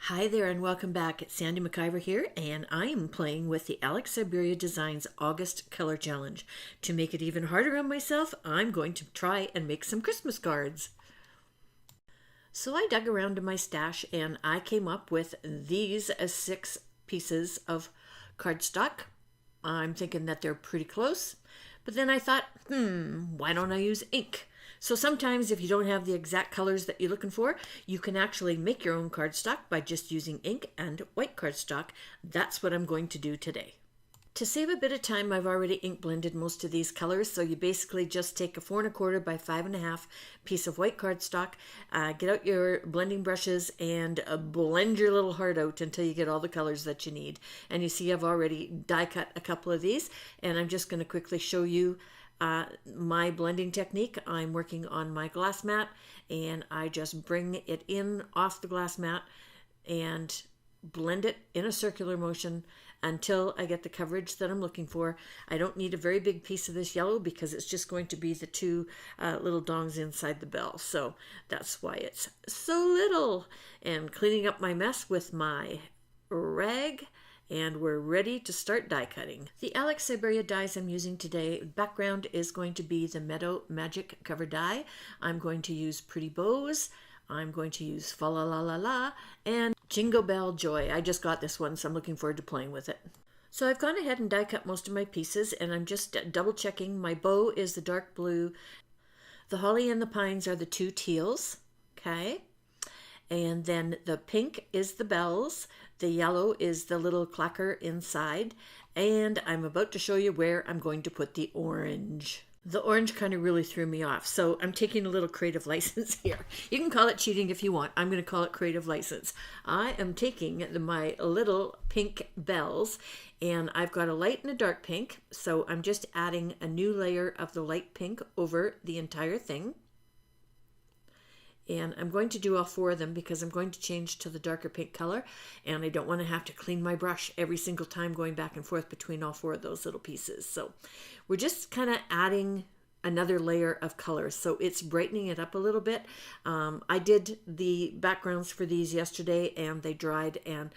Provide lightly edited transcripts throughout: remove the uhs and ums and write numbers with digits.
Hi there and welcome back. It's Sandi MacIver here, and I'm playing with the Syberia Designs August Color Challenge. To make it even harder on myself, I'm going to try and make some Christmas cards. So I dug around in my stash and I came up with these 6 pieces of cardstock. I'm thinking that they're pretty close, but then I thought, why don't I use ink? So sometimes if you don't have the exact colors that you're looking for, you can actually make your own cardstock by just using ink and white cardstock. That's what I'm going to do today. To save a bit of time, I've already ink blended most of these colors, so you basically just take a 4 1/4 by 5 1/2 piece of white cardstock, get out your blending brushes and blend your little heart out until you get all the colors that you need. And you see I've already die cut a couple of these, and I'm just going to quickly show you my blending technique. I'm working on my glass mat, and I just bring it in off the glass mat and blend it in a circular motion until I get the coverage that I'm looking for. I don't need a very big piece of this yellow because it's just going to be the 2 little dongs inside the bell. So that's why it's so little. And cleaning up my mess with my rag, and we're ready to start die cutting. The Syberia dies I'm using today, background is going to be the Meadow Magic Cover Die. I'm going to use Pretty Bows. I'm going to use Falala and Jingle Bell Joy. I just got this one, so I'm looking forward to playing with it. So I've gone ahead and die cut most of my pieces, and I'm just double checking. My bow is the dark blue. The holly and the pines are the 2 teals. Okay. And then the pink is the bells, the yellow is the little clacker inside, and I'm about to show you where I'm going to put the orange. The orange kind of really threw me off, so I'm taking a little creative license here. You can call it cheating if you want. I'm going to call it creative license. I am taking my little pink bells, and I've got a light and a dark pink, so I'm just adding a new layer of the light pink over the entire thing. And I'm going to do all 4 of them because I'm going to change to the darker pink color, and I don't want to have to clean my brush every single time going back and forth between all 4 of those little pieces. So we're just kind of adding another layer of color, so it's brightening it up a little bit. I did the backgrounds for these yesterday and they dried, and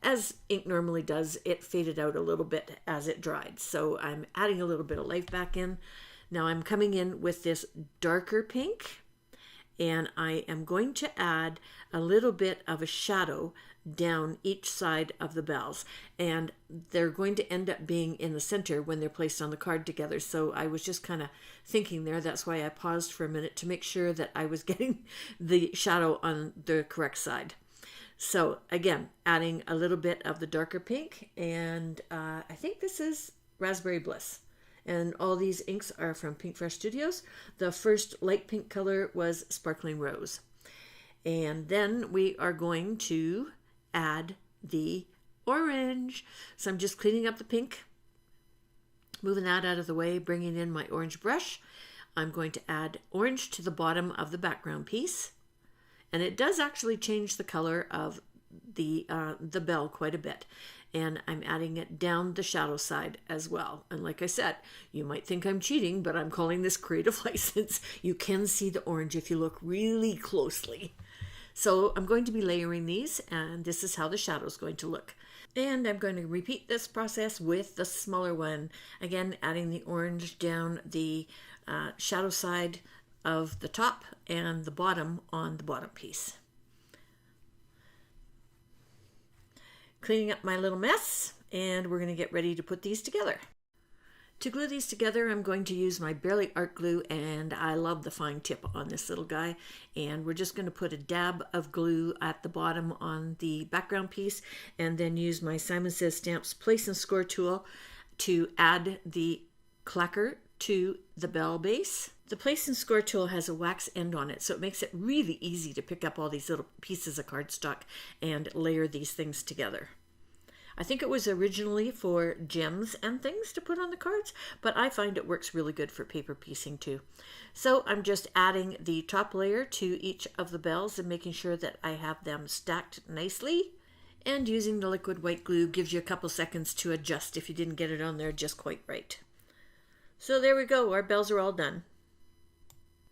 as ink normally does, it faded out a little bit as it dried. So I'm adding a little bit of life back in. Now I'm coming in with this darker pink, and I am going to add a little bit of a shadow down each side of the bells, and they're going to end up being in the center when they're placed on the card together. So I was just kind of thinking there. That's why I paused for a minute to make sure that I was getting the shadow on the correct side. So again, adding a little bit of the darker pink, and I think this is Raspberry Bliss. And all these inks are from Pink Fresh Studios. The first light pink color was Sparkling Rose. And then we are going to add the orange. So I'm just cleaning up the pink, moving that out of the way, bringing in my orange brush. I'm going to add orange to the bottom of the background piece. And it does actually change the color of the bell quite a bit. And I'm adding it down the shadow side as well. And like I said, you might think I'm cheating, but I'm calling this creative license. You can see the orange if you look really closely. So I'm going to be layering these, and this is how the shadow is going to look. And I'm going to repeat this process with the smaller one. Again, adding the orange down the shadow side of the top and the bottom on the bottom piece. Cleaning up my little mess, and we're going to get ready to put these together. To glue these together, I'm going to use my Barely Art Glue, and I love the fine tip on this little guy. And we're just going to put a dab of glue at the bottom on the background piece, and then use my Simon Says Stamps Place and Score tool to add the clacker to the bell base. The Place and Score tool has a wax end on it, so it makes it really easy to pick up all these little pieces of cardstock and layer these things together. I think it was originally for gems and things to put on the cards, but I find it works really good for paper piecing too. So I'm just adding the top layer to each of the bells and making sure that I have them stacked nicely. And using the liquid white glue gives you a couple seconds to adjust if you didn't get it on there just quite right. So there we go, our bells are all done.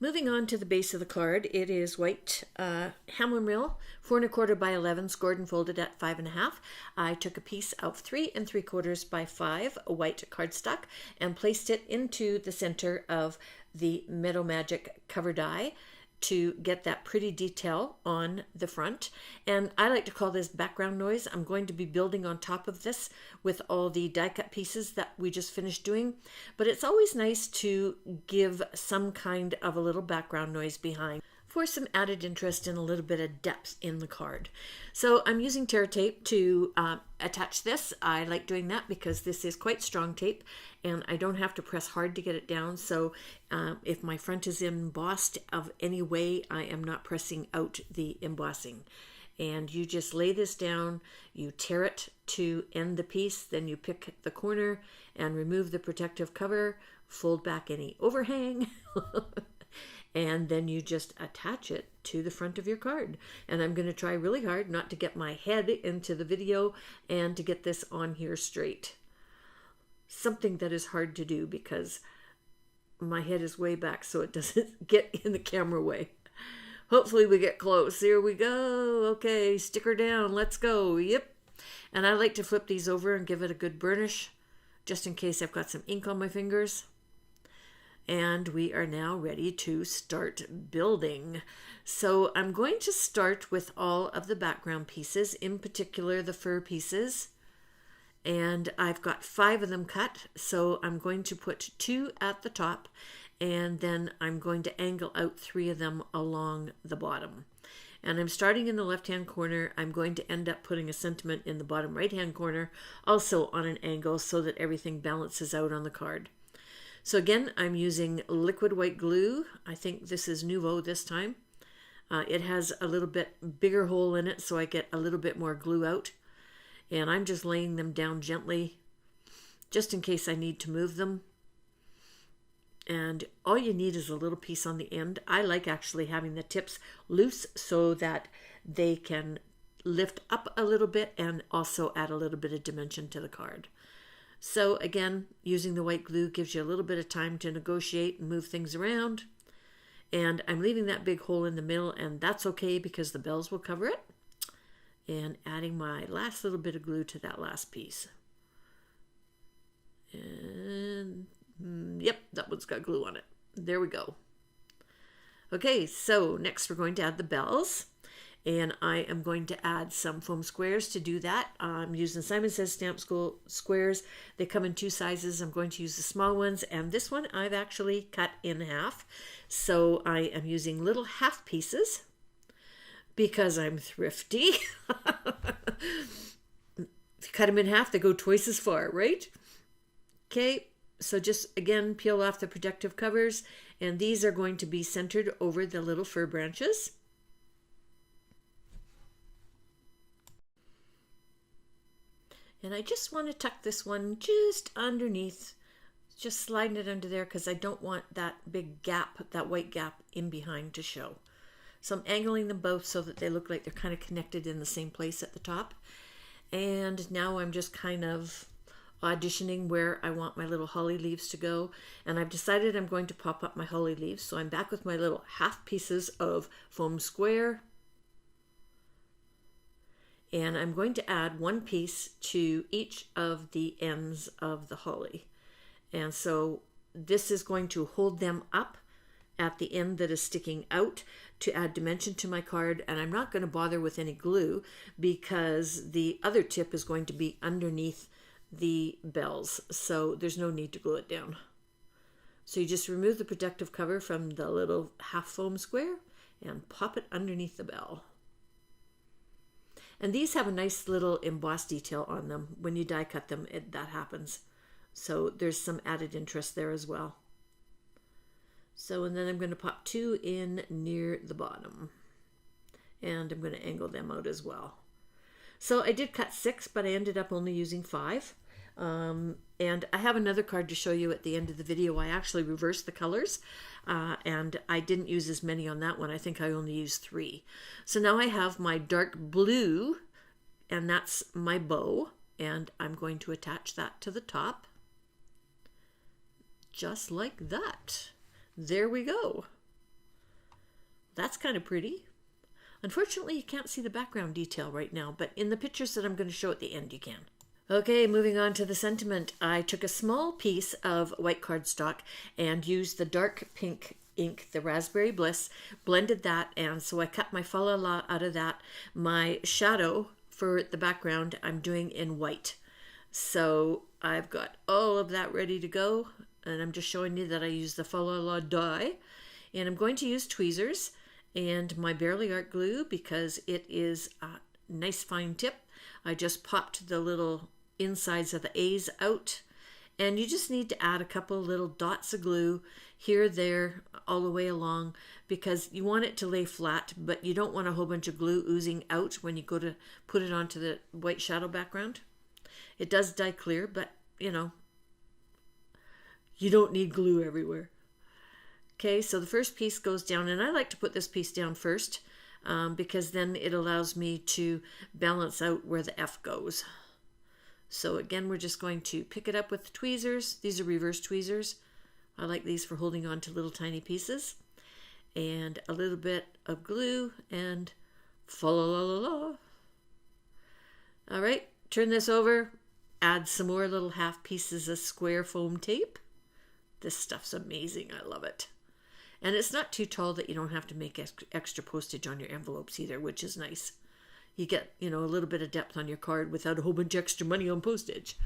Moving on to the base of the card, it is white Hamlin Mill, 4 1/4 by 11, scored and folded at 5 1/2. I took a piece of 3 3/4 by 5 white cardstock and placed it into the center of the Meadow Magic cover die to get that pretty detail on the front. And I like to call this background noise. I'm going to be building on top of this with all the die cut pieces that we just finished doing, but it's always nice to give some kind of a little background noise behind for some added interest and a little bit of depth in the card. So I'm using tear tape to attach this. I like doing that because this is quite strong tape and I don't have to press hard to get it down. So if my front is embossed of any way, I am not pressing out the embossing. And you just lay this down, you tear it to end the piece, then you pick the corner and remove the protective cover, fold back any overhang, and then you just attach it to the front of your card. And I'm going to try really hard not to get my head into the video and to get this on here straight. Something that is hard to do because my head is way back so it doesn't get in the camera way. Hopefully we get close. Here we go. Okay, sticker down. Let's go. Yep. And I like to flip these over and give it a good burnish just in case I've got some ink on my fingers. And we are now ready to start building. So I'm going to start with all of the background pieces, in particular the fur pieces. And I've got 5 of them cut, so I'm going to put 2 at the top, and then I'm going to angle out 3 of them along the bottom. And I'm starting in the left-hand corner. I'm going to end up putting a sentiment in the bottom right-hand corner, also on an angle so that everything balances out on the card. So again, I'm using liquid white glue. I think this is Nouveau this time. It has a little bit bigger hole in it, so I get a little bit more glue out. And I'm just laying them down gently, just in case I need to move them. And all you need is a little piece on the end. I like actually having the tips loose so that they can lift up a little bit and also add a little bit of dimension to the card. So again, using the white glue gives you a little bit of time to negotiate and move things around. And I'm leaving that big hole in the middle, and that's okay because the bells will cover it. And adding my last little bit of glue to that last piece. And yep, that one's got glue on it. There we go. Okay, so next we're going to add the bells. And I am going to add some foam squares to do that. I'm using Simon Says Stamp School squares. They come in 2 sizes. I'm going to use the small ones. And this one I've actually cut in half. So I am using little half pieces because I'm thrifty. If you cut them in half, they go twice as far, right? Okay, so just again, peel off the protective covers. And these are going to be centered over the little fir branches. And I just want to tuck this one just underneath, just sliding it under there because I don't want that big gap, that white gap in behind to show. So I'm angling them both so that they look like they're kind of connected in the same place at the top. And now I'm just kind of auditioning where I want my little holly leaves to go. And I've decided I'm going to pop up my holly leaves. So I'm back with my little half pieces of foam square. And I'm going to add 1 piece to each of the ends of the holly. And so this is going to hold them up at the end that is sticking out to add dimension to my card. And I'm not going to bother with any glue because the other tip is going to be underneath the bells. So there's no need to glue it down. So you just remove the protective cover from the little half foam square and pop it underneath the bell. And these have a nice little embossed detail on them. When you die cut them, that happens. So there's some added interest there as well. So, and then I'm going to pop 2 in near the bottom. And I'm going to angle them out as well. So I did cut 6, but I ended up only using 5. And I have another card to show you at the end of the video. I actually reversed the colors, and I didn't use as many on that one. I think I only used 3. So now I have my dark blue, and that's my bow, and I'm going to attach that to the top, just like that. There we go. That's kind of pretty. Unfortunately, you can't see the background detail right now, but in the pictures that I'm going to show at the end, you can. Okay, moving on to the sentiment. I took a small piece of white cardstock and used the dark pink ink, the Raspberry Bliss, blended that, and so I cut my Falala out of that. My shadow for the background I'm doing in white. So I've got all of that ready to go, and I'm just showing you that I use the Falala die. And I'm going to use tweezers and my Barely Art glue because it is a nice fine tip. I just popped the little insides of the A's out, and you just need to add a couple little dots of glue here, there, all the way along, because you want it to lay flat, but you don't want a whole bunch of glue oozing out when you go to put it onto the white shadow background. It does dye clear, but you know, you don't need glue everywhere. Okay, so the first piece goes down, and I like to put this piece down first because then it allows me to balance out where the F goes. So again, we're just going to pick it up with the tweezers. These are reverse tweezers. I like these for holding on to little tiny pieces. And a little bit of glue and fa-la-la-la-la. All right, turn this over. Add some more little half pieces of square foam tape. This stuff's amazing. I love it. And it's not too tall that you don't have to make extra postage on your envelopes either, which is nice. You get, you know, a little bit of depth on your card without a whole bunch of extra money on postage.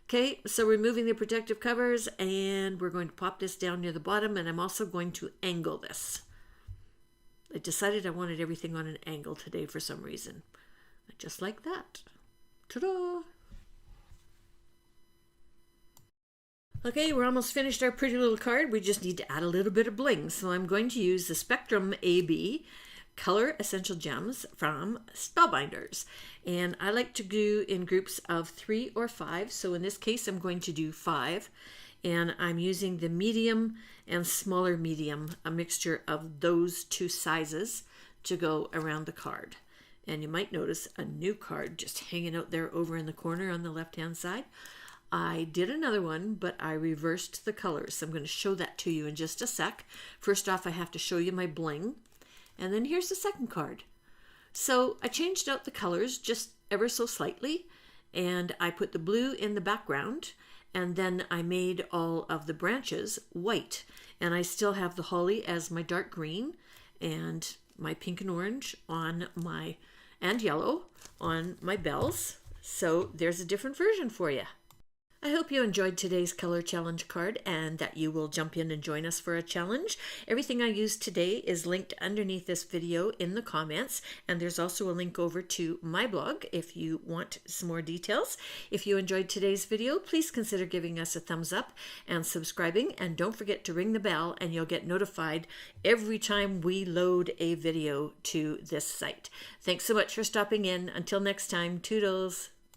Okay, so removing the protective covers, and we're going to pop this down near the bottom, and I'm also going to angle this. I decided I wanted everything on an angle today for some reason. Just like that. Ta-da! Okay, we're almost finished our pretty little card. We just need to add a little bit of bling. So I'm going to use the Spectrum AB Color Essential Gems from Spellbinders. And I like to do in groups of 3 or 5. So in this case, I'm going to do 5. And I'm using the medium and smaller medium, a mixture of those two sizes to go around the card. And you might notice a new card just hanging out there over in the corner on the left-hand side. I did another one, but I reversed the colors. So I'm going to show that to you in just a sec. First off, I have to show you my bling. And then here's the second card. So I changed out the colors just ever so slightly. And I put the blue in the background. And then I made all of the branches white. And I still have the holly as my dark green. And my pink and orange on my, and yellow on my bells. So there's a different version for you. I hope you enjoyed today's color challenge card and that you will jump in and join us for a challenge. Everything I used today is linked underneath this video in the comments, and there's also a link over to my blog if you want some more details. If you enjoyed today's video, please consider giving us a thumbs up and subscribing, and don't forget to ring the bell and you'll get notified every time we load a video to this site. Thanks so much for stopping in. Until next time, toodles!